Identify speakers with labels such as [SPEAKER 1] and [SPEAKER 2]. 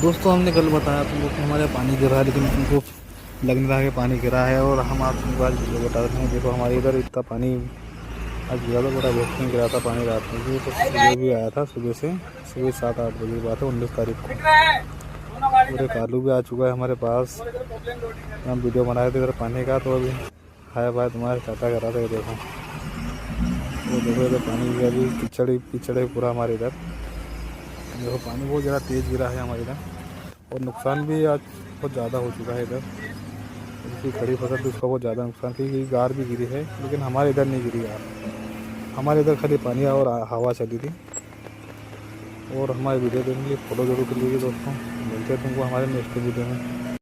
[SPEAKER 1] दोस्तों हमने कल बताया तुमको कि हमारे यहाँ पानी गिरा है, लेकिन तुमको लग नहीं रहा है कि पानी गिरा है। और हम आज तुमको आज वीडियो बता रहे हैं। देखो हमारे इधर इतना पानी आज गिरा था, बड़ा बहुत नहीं गिरा था पानी रात में भी। तो सुबह भी आया था, सुबह से सुबह 7-8 बजे की बात है, 19 तारीख को। पूरे कालू भी आ चुका है हमारे पास। हम वीडियो बनाए थे इधर पानी का, तो अभी हाय भाई तुम्हारे चाचा करा था। देखो वो देखो इधर पानी का भी कीचड़ है पूरा हमारे इधर। देखो पानी बहुत ज़्यादा तेज़ गिरा है हमारे इधर, और नुकसान भी आज बहुत ज़्यादा हो चुका है इधर। जिसकी खड़ी फसल थी उसका बहुत ज़्यादा नुकसान, क्योंकि गार भी गिरी है, लेकिन हमारे इधर नहीं गिरी गार। हमारे इधर खाली पानी और हवा चली थी। और हमारे वीडियो देखने के लिए फॉलो जरूर कर लीजिए दोस्तों। मिलते हैं तुमको हमारे नेक्स्ट वीडियो में।